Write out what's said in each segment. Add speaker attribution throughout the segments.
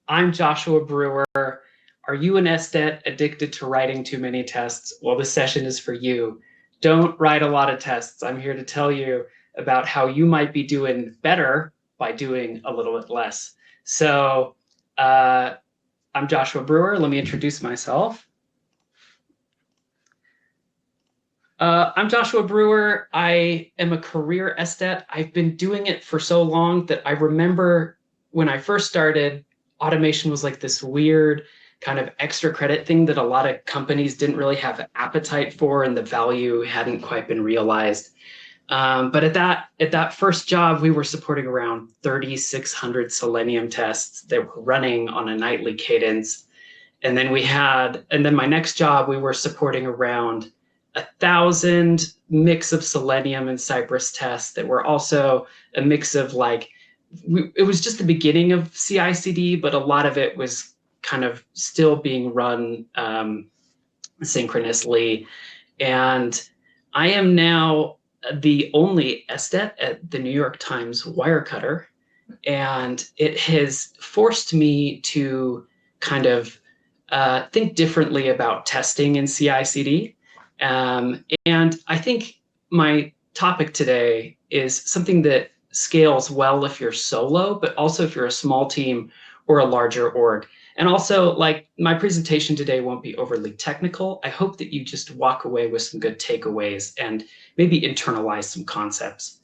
Speaker 1: I'm Joshua Brewer. Are you an estet addicted to writing too many tests? Well, this session is for you. Don't write a lot of tests. I'm here to tell you about how you might be doing better by doing a little bit less. So, uh, I'm Joshua Brewer. Let me introduce myself. I'm Joshua Brewer. I am a career estet. I've been doing it for so long that I remember when I first started, automation was like this weird kind of extra credit thing that a lot of companies didn't really have an appetite for, and the value hadn't quite been realized. But at that first job, we were supporting around 3,600 Selenium tests that were running on a nightly cadence. And then my next job, we were supporting around 1,000 mix of Selenium and Cypress tests that were also a mix of it was just the beginning of CI/CD, but a lot of it was kind of still being run synchronously. And I am now the only estet at the New York Times Wirecutter, and it has forced me to kind of think differently about testing in CI/CD. And I think my topic today is something that scales well if you're solo, but also if you're a small team or a larger org. And also, like, my presentation today won't be overly technical. I hope that you just walk away with some good takeaways and maybe internalize some concepts.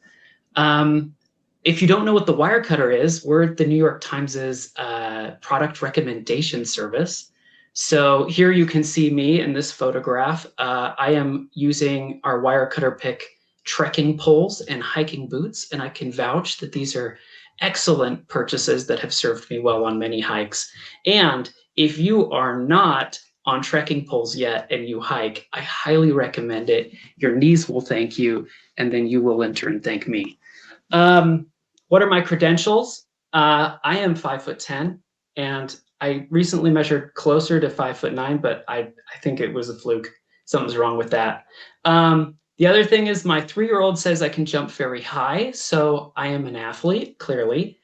Speaker 1: If you don't know what the Wirecutter is, we're the New York Times's product recommendation service. So here you can see me in this photograph. I am using our Wirecutter pick trekking poles and hiking boots, and I can vouch that these are excellent purchases that have served me well on many hikes. And if you are not on trekking poles yet and you hike, I highly recommend it. Your knees will thank you, and then you will in turn thank me. What are my credentials? I am 5'10", and I recently measured closer to 5'9", but I think it was a fluke. Something's wrong with that. The other thing is my 3-year-old says I can jump very high, so I am an athlete, clearly.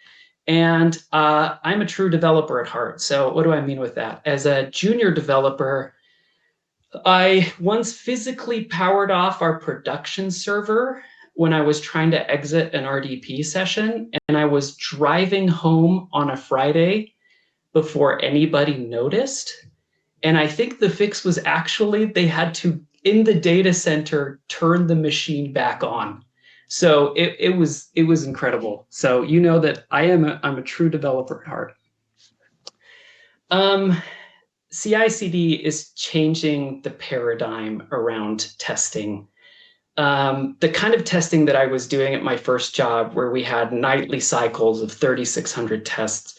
Speaker 1: And I'm a true developer at heart. So what do I mean with that? As a junior developer, I once physically powered off our production server when I was trying to exit an RDP session, and I was driving home on a Friday before anybody noticed. And I think the fix was actually they had to, in the data center, turn the machine back on. So it was incredible. So you know that I'm a true developer at heart. CI/CD is changing the paradigm around testing. The kind of testing that I was doing at my first job, where we had nightly cycles of 3,600 tests,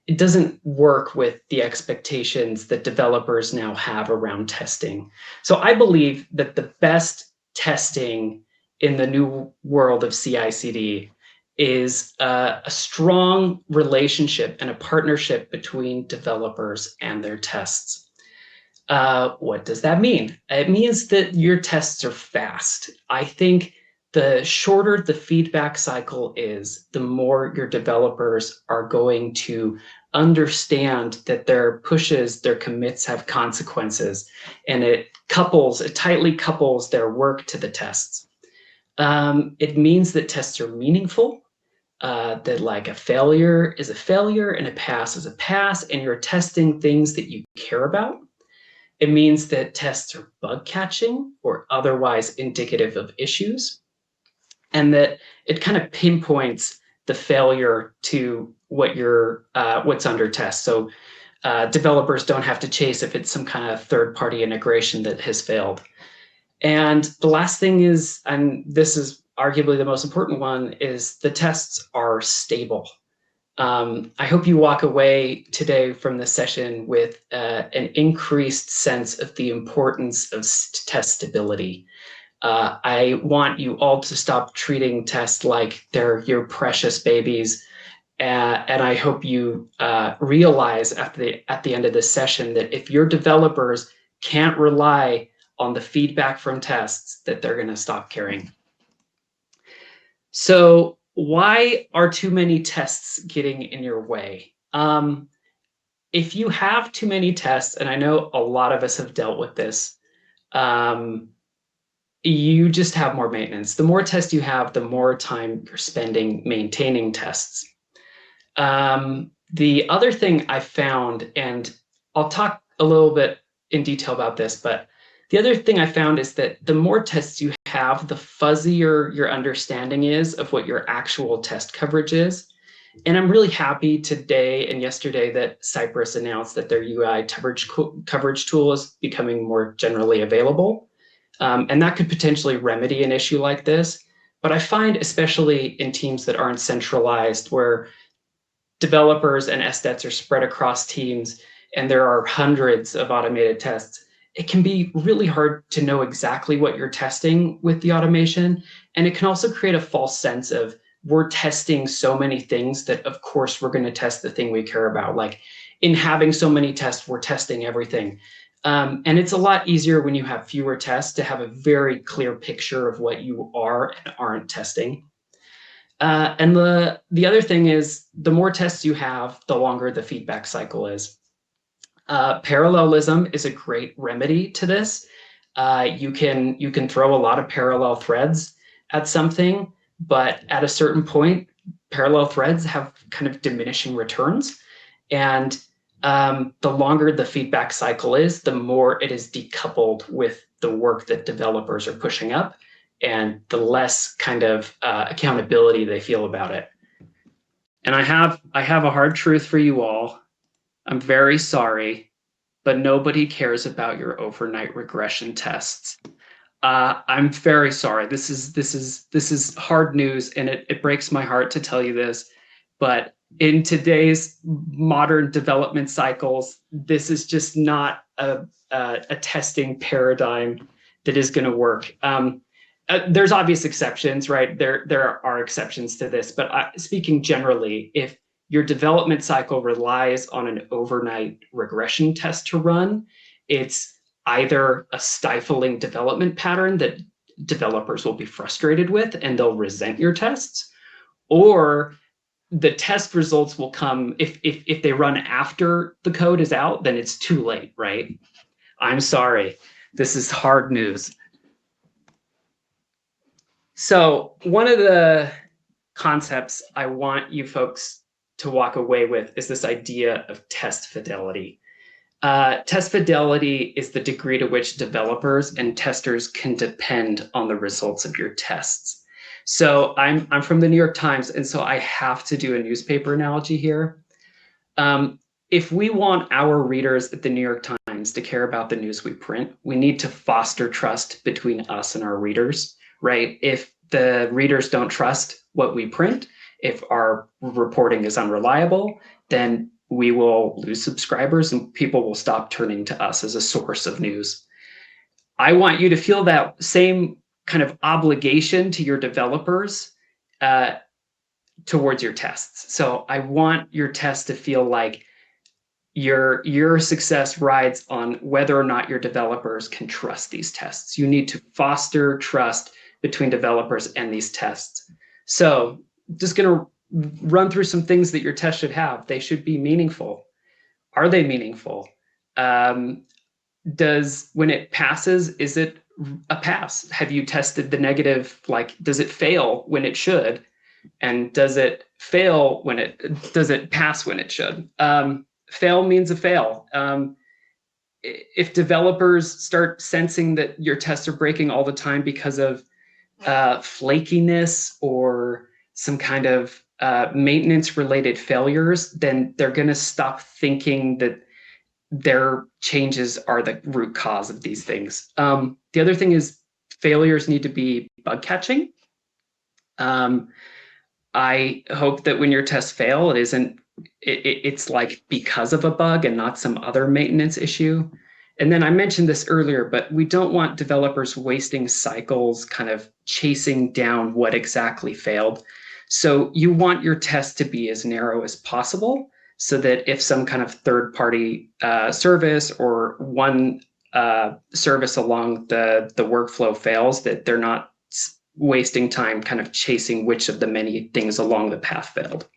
Speaker 1: it doesn't work with the expectations that developers now have around testing. So I believe that the best testing in the new world of CI/CD is a strong relationship and a partnership between developers and their tests. What does that mean? It means that your tests are fast. I think the shorter the feedback cycle is, the more your developers are going to understand that their pushes, their commits have consequences, and it tightly couples their work to the tests. It means that tests are meaningful, that like a failure is a failure and a pass is a pass, and you're testing things that you care about. It means that tests are bug catching or otherwise indicative of issues, and that it kind of pinpoints the failure to what's under test. So developers don't have to chase if it's some kind of third-party integration that has failed. And the last thing is, and this is arguably the most important one, is the tests are stable. I hope you walk away today from this session with an increased sense of the importance of test stability. I want you all to stop treating tests like they're your precious babies. And I hope you realize at the end of this session that if your developers can't rely on the feedback from tests, that they're going to stop caring. So why are too many tests getting in your way? if you have too many tests, and I know a lot of us have dealt with this, you just have more maintenance. The more tests you have, the more time you're spending maintaining tests. The other thing I found, and I'll talk a little bit in detail about this, but the other thing I found is that the more tests you have, the fuzzier your understanding is of what your actual test coverage is. And I'm really happy today and yesterday that Cypress announced that their UI coverage tool is becoming more generally available. And that could potentially remedy an issue like this. But I find, especially in teams that aren't centralized, where developers and SDETs are spread across teams and there are hundreds of automated tests, it can be really hard to know exactly what you're testing with the automation. And it can also create a false sense of, we're testing so many things that of course we're going to test the thing we care about. Like, in having so many tests, we're testing everything. And it's a lot easier when you have fewer tests to have a very clear picture of what you are and aren't testing. And the other thing is, the more tests you have, the longer the feedback cycle is. Parallelism is a great remedy to this. You can throw a lot of parallel threads at something, but at a certain point, parallel threads have kind of diminishing returns. And the longer the feedback cycle is, the more it is decoupled with the work that developers are pushing up, and the less kind of accountability they feel about it. And I have a hard truth for you all. I'm very sorry, but nobody cares about your overnight regression tests. I'm very sorry. This is hard news, and it breaks my heart to tell you this, but in today's modern development cycles, this is just not a testing paradigm that is going to work. There's obvious exceptions, right? There are exceptions to this, but speaking generally, if your development cycle relies on an overnight regression test to run, it's either a stifling development pattern that developers will be frustrated with and they'll resent your tests, or the test results will come if they run after the code is out, then it's too late, right? I'm sorry. This is hard news. So one of the concepts I want you folks to walk away with is this idea of test fidelity. Test fidelity is the degree to which developers and testers can depend on the results of your tests. So I'm from the New York Times, and so I have to do a newspaper analogy here. If we want our readers at the New York Times to care about the news we print, we need to foster trust between us and our readers, right? If the readers don't trust what we print, if our reporting is unreliable, then we will lose subscribers and people will stop turning to us as a source of news. I want you to feel that same kind of obligation to your developers towards your tests. So I want your tests to feel like your success rides on whether or not your developers can trust these tests. You need to foster trust between developers and these tests. So just going to run through some things that your test should have. They should be meaningful. Are they meaningful? When it passes, is it a pass? Have you tested the negative? Like, does it fail when it should? And does it fail when does it pass when it should? Fail means a fail. If developers start sensing that your tests are breaking all the time because of flakiness or some kind of maintenance related failures, then they're going to stop thinking that their changes are the root cause of these things. The other thing is, failures need to be bug catching. I hope that when your tests fail, it's like because of a bug and not some other maintenance issue. And then I mentioned this earlier, but we don't want developers wasting cycles kind of chasing down what exactly failed. So you want your test to be as narrow as possible, so that if some kind of third-party service or one service along the workflow fails, that they're not wasting time kind of chasing which of the many things along the path failed.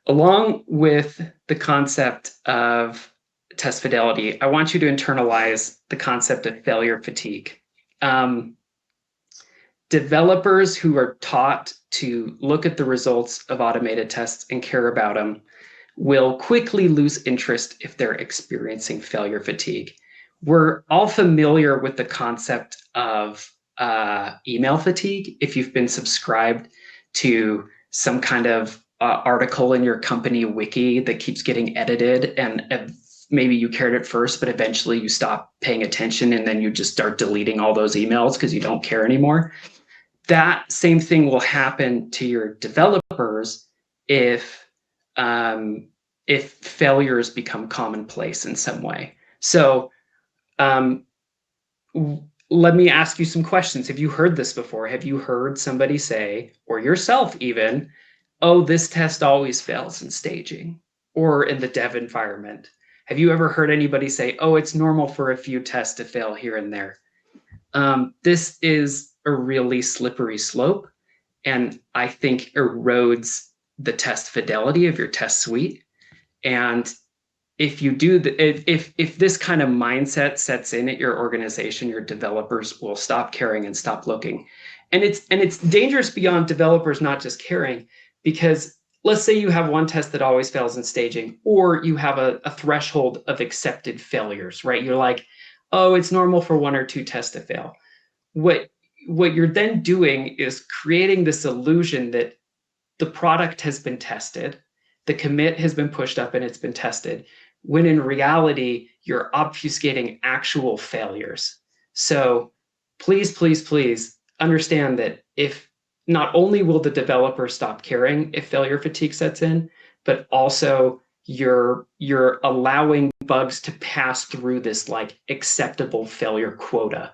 Speaker 1: Along with the concept of test fidelity, I want you to internalize the concept of failure fatigue. Developers who are taught to look at the results of automated tests and care about them will quickly lose interest if they're experiencing failure fatigue. We're all familiar with the concept of email fatigue. If you've been subscribed to some kind of article in your company wiki that keeps getting edited, and maybe you cared at first, but eventually you stop paying attention and then you just start deleting all those emails because you don't care anymore. That same thing will happen to your developers if failures become commonplace in some way. So let me ask you some questions. Have you heard this before? Have you heard somebody say, or yourself even, oh, this test always fails in staging or in the dev environment? Have you ever heard anybody say, oh, it's normal for a few tests to fail here and there? This is a really slippery slope, and I think erodes the test fidelity of your test suite. And if you do if this kind of mindset sets in at your organization, your developers will stop caring and stop looking. And it's dangerous beyond developers not just caring, because let's say you have one test that always fails in staging, or you have a threshold of accepted failures, right? You're like, oh, it's normal for one or two tests to fail. What you're then doing is creating this illusion that the product has been tested, the commit has been pushed up and it's been tested, when in reality, you're obfuscating actual failures. So please, please, please understand that if not only will the developer stop caring if failure fatigue sets in, but also you're allowing bugs to pass through this like acceptable failure quota.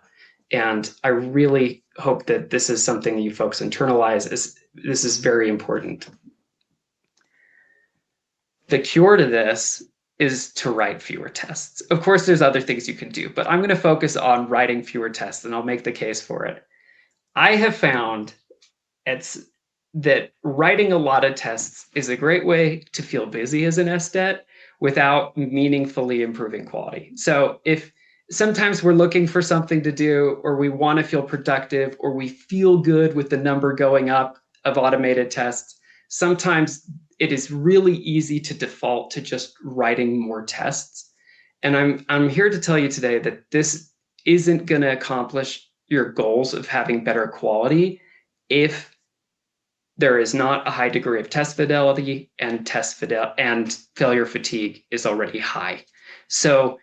Speaker 1: And I really hope that this is something you folks internalize, as this is very important. The cure to this is to write fewer tests. Of course, there's other things you can do, but I'm going to focus on writing fewer tests, and I'll make the case for it. I have found that writing a lot of tests is a great way to feel busy as an SDET without meaningfully improving quality. So if sometimes we're looking for something to do, or we want to feel productive, or we feel good with the number going up of automated tests, sometimes it is really easy to default to just writing more tests. And I'm here to tell you today that this isn't going to accomplish your goals of having better quality if there is not a high degree of test fidelity, and failure fatigue is already high. So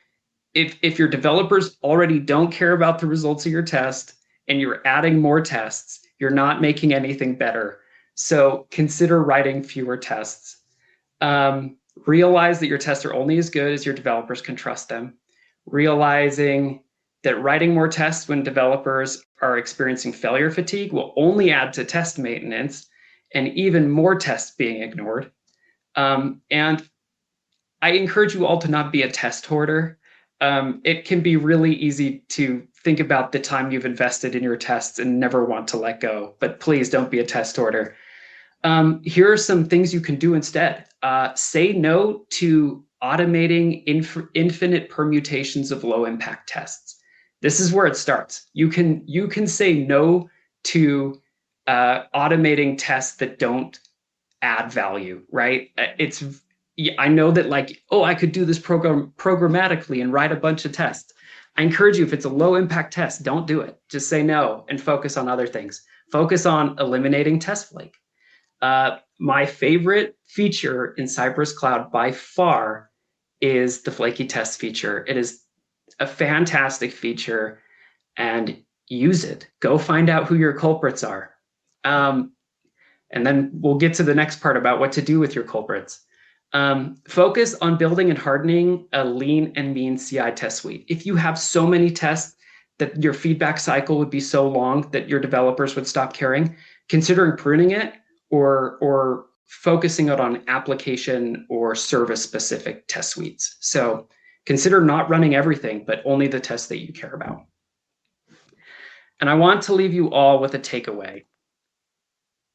Speaker 1: if your developers already don't care about the results of your test and you're adding more tests, you're not making anything better. So consider writing fewer tests. Realize that your tests are only as good as your developers can trust them. Realizing that writing more tests when developers are experiencing failure fatigue will only add to test maintenance and even more tests being ignored. And I encourage you all to not be a test hoarder. It can be really easy to think about the time you've invested in your tests and never want to let go, but please don't be a test hoarder. Here are some things you can do instead. Say no to automating infinite permutations of low impact tests. This is where it starts. You can say no to automating tests that don't add value, right? I know that like, oh, I could do this program programmatically and write a bunch of tests. I encourage you, if it's a low impact test, don't do it. Just say no and focus on other things. Focus on eliminating test flake. My favorite feature in Cypress Cloud by far is the flaky test feature. It is a fantastic feature, and use it. Go find out who your culprits are. And then we'll get to the next part about what to do with your culprits. Focus on building and hardening a lean and mean CI test suite. If you have so many tests that your feedback cycle would be so long that your developers would stop caring, considering pruning it or focusing it on application or service specific test suites. So consider not running everything, but only the tests that you care about. And I want to leave you all with a takeaway.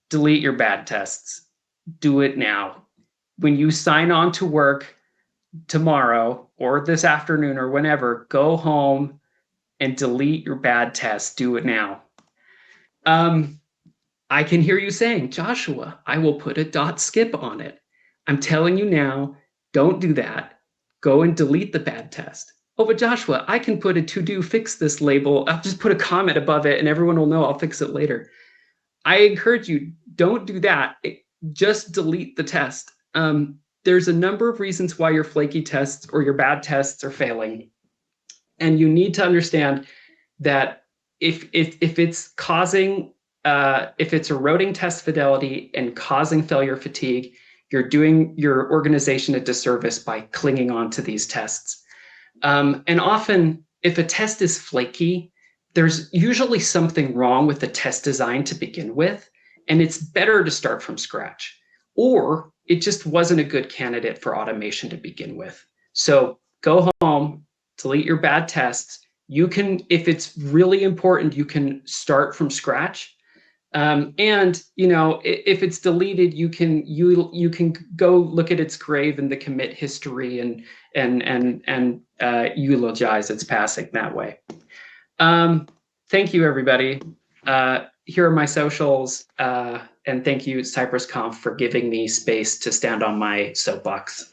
Speaker 1: Delete your bad tests. Do it now. when you sign on to work tomorrow or this afternoon or whenever, go home and delete your bad test. Do it now. I can hear you saying, Joshua, I will put a dot skip on it. I'm telling you now, don't do that. Go and delete the bad test. Oh, but Joshua, I can put a to do fix this label. I'll just put a comment above it and everyone will know I'll fix it later. I encourage you, don't do that. Just delete the test. There's a number of reasons why your flaky tests or your bad tests are failing. And you need to understand that if it's causing if it's eroding test fidelity and causing failure fatigue, you're doing your organization a disservice by clinging on to these tests. And often, if a test is flaky, there's usually something wrong with the test design to begin with, and it's better to start from scratch. Or it just wasn't a good candidate for automation to begin with. So go home, delete your bad tests. You can, if it's really important, you can start from scratch. And if it's deleted, you can go look at its grave in the commit history and eulogize its passing that way. Thank you, everybody. Here are my socials, and thank you, CypressConf, for giving me space to stand on my soapbox.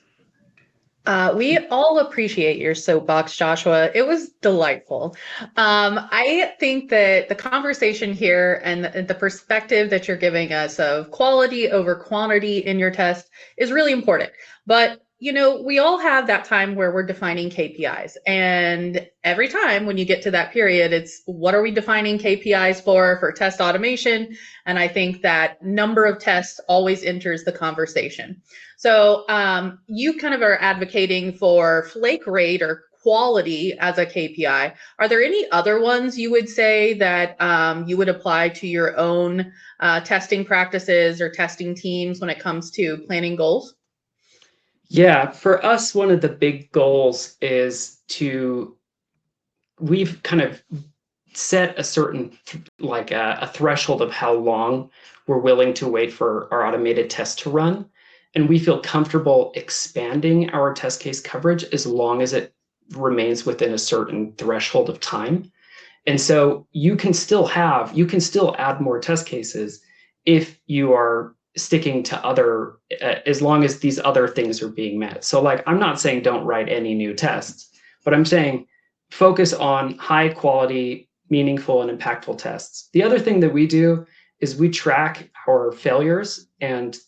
Speaker 2: We all appreciate your soapbox, Joshua. It was delightful. I think that the conversation here and the perspective that you're giving us of quality over quantity in your test is really important. But we all have that time where we're defining KPIs. And every time when you get to that period, it's what are we defining KPIs for test automation? And I think that number of tests always enters the conversation. So you kind of are advocating for flake rate or quality as a KPI. Are there any other ones you would say that you would apply to your own testing practices or testing teams when it comes to planning goals?
Speaker 1: Yeah, for us, one of the big goals is we've kind of set a certain, a threshold of how long we're willing to wait for our automated test to run. And we feel comfortable expanding our test case coverage as long as it remains within a certain threshold of time. And so you can still add more test cases if you are sticking to as long as these other things are being met. So I'm not saying don't write any new tests, but I'm saying focus on high quality, meaningful, and impactful tests. The other thing that we do is we track our failures and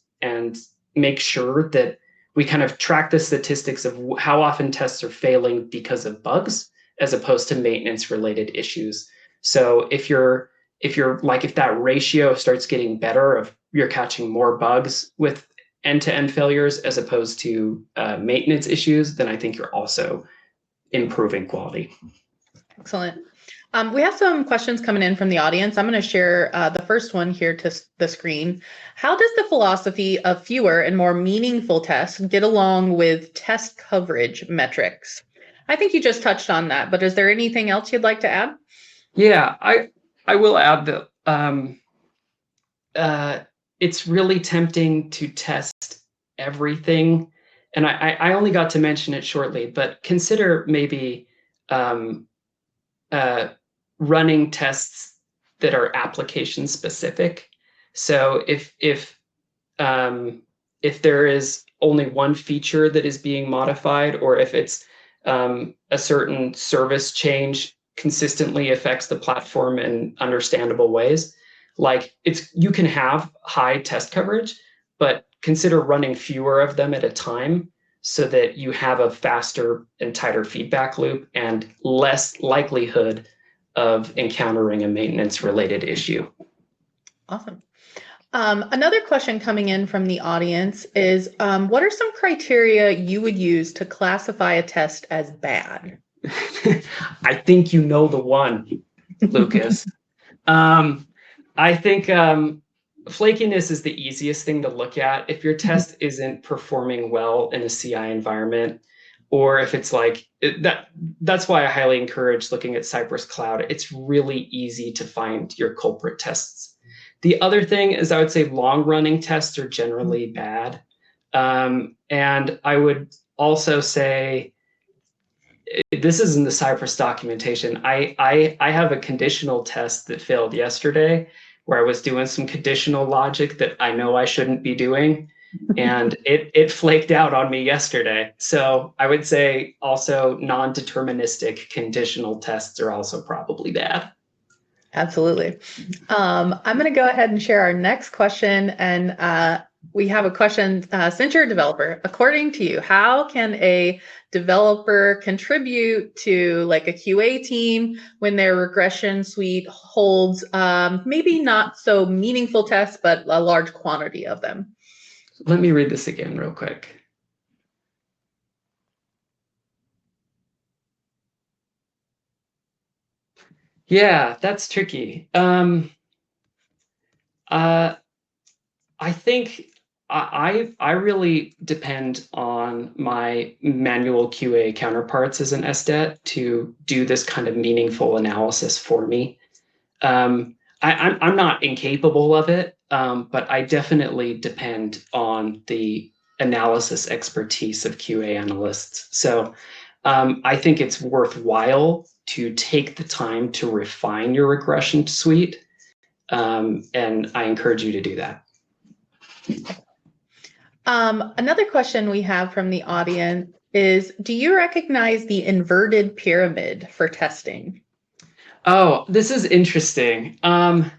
Speaker 1: make sure that we kind of track the statistics of how often tests are failing because of bugs as opposed to maintenance related issues. So if that ratio starts getting better, of you're catching more bugs with end-to-end failures as opposed to maintenance issues, then I think you're also improving quality.
Speaker 2: Excellent. We have some questions coming in from the audience. I'm going to share the first one here to the screen. How does the philosophy of fewer and more meaningful tests get along with test coverage metrics? I think you just touched on that, but is there anything else you'd like to add?
Speaker 1: Yeah, I will add that it's really tempting to test everything. And I only got to mention it shortly, but consider maybe running tests that are application specific. So if there is only one feature that is being modified, or if it's a certain service change consistently affects the platform in understandable ways, you can have high test coverage, but consider running fewer of them at a time so that you have a faster and tighter feedback loop and less likelihood of encountering a maintenance related issue.
Speaker 2: Awesome. Another question coming in from the audience is, what are some criteria you would use to classify a test as bad?
Speaker 1: I think you know the one, Lucas. I think flakiness is the easiest thing to look at. If your test isn't performing well in a CI environment, or if it's that's why I highly encourage looking at Cypress Cloud. It's really easy to find your culprit tests. The other thing is I would say long running tests are generally bad. And I would also say, this is in the Cypress documentation. I have a conditional test that failed yesterday where I was doing some conditional logic that I know I shouldn't be doing. And it flaked out on me yesterday. So I would say also non-deterministic conditional tests are also probably bad.
Speaker 2: Absolutely. I'm going to go ahead and share our next question. And we have a question, since you're a developer, according to you, how can a developer contribute to like a QA team when their regression suite holds maybe not so meaningful tests, but a large quantity of them?
Speaker 1: Let me read this again real quick. Yeah, that's tricky. I think I really depend on my manual QA counterparts as an SDET to do this kind of meaningful analysis for me. I'm not incapable of it, but I definitely depend on the analysis expertise of QA analysts. So I think it's worthwhile to take the time to refine your regression suite, and I encourage you to do that.
Speaker 2: Another question we have from the audience is, do you recognize the inverted pyramid for testing?
Speaker 1: Oh, this is interesting. I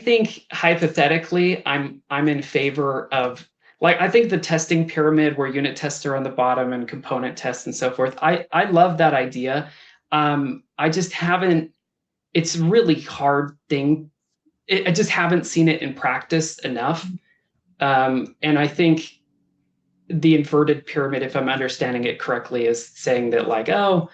Speaker 1: think hypothetically, I'm in favor of, like, I think the testing pyramid where unit tests are on the bottom and component tests and so forth. I love that idea. I just haven't. It's a really hard thing. I just haven't seen it in practice enough. And I think the inverted pyramid, if I'm understanding it correctly, is saying that, like, oh,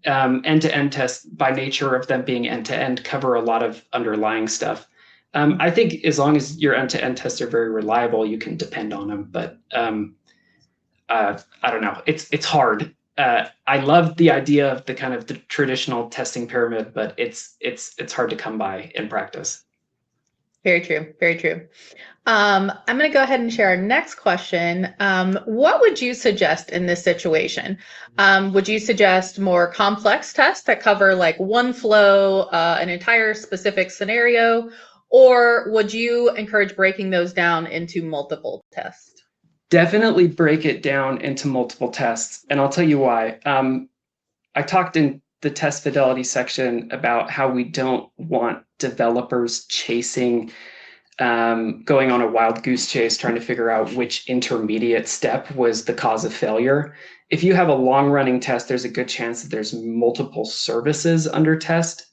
Speaker 1: end-to-end tests, by nature of them being end-to-end, cover a lot of underlying stuff. I think as long as your end-to-end tests are very reliable, you can depend on them. But I don't know. It's hard. I love the idea of the kind of the traditional testing pyramid, but it's hard to come by in practice.
Speaker 2: Very true. Very true. I'm going to go ahead and share our next question. What would you suggest in this situation? Would you suggest more complex tests that cover like one flow, an entire specific scenario, or would you encourage breaking those down into multiple tests?
Speaker 1: Definitely break it down into multiple tests, and I'll tell you why. I talked in the Test Fidelity section about how we don't want developers chasing, going on a wild goose chase, trying to figure out which intermediate step was the cause of failure. If you have a long running test, there's a good chance that there's multiple services under test.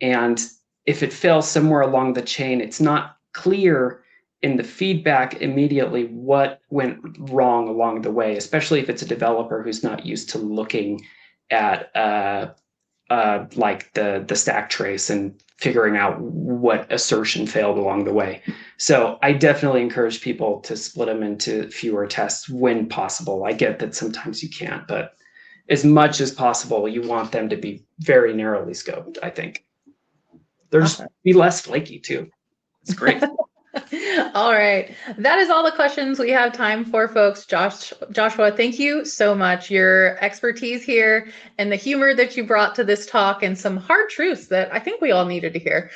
Speaker 1: And if it fails somewhere along the chain, it's not clear in the feedback immediately what went wrong along the way, especially if it's a developer who's not used to looking at like the stack trace and figuring out what assertion failed along the way. So I definitely encourage people to split them into fewer tests when possible. I get that sometimes you can't, but as much as possible, you want them to be very narrowly scoped, I think. They're just be less flaky too. It's great.
Speaker 2: All right. That is all the questions we have time for, folks. Joshua, thank you so much. Your expertise here and the humor that you brought to this talk and some hard truths that I think we all needed to hear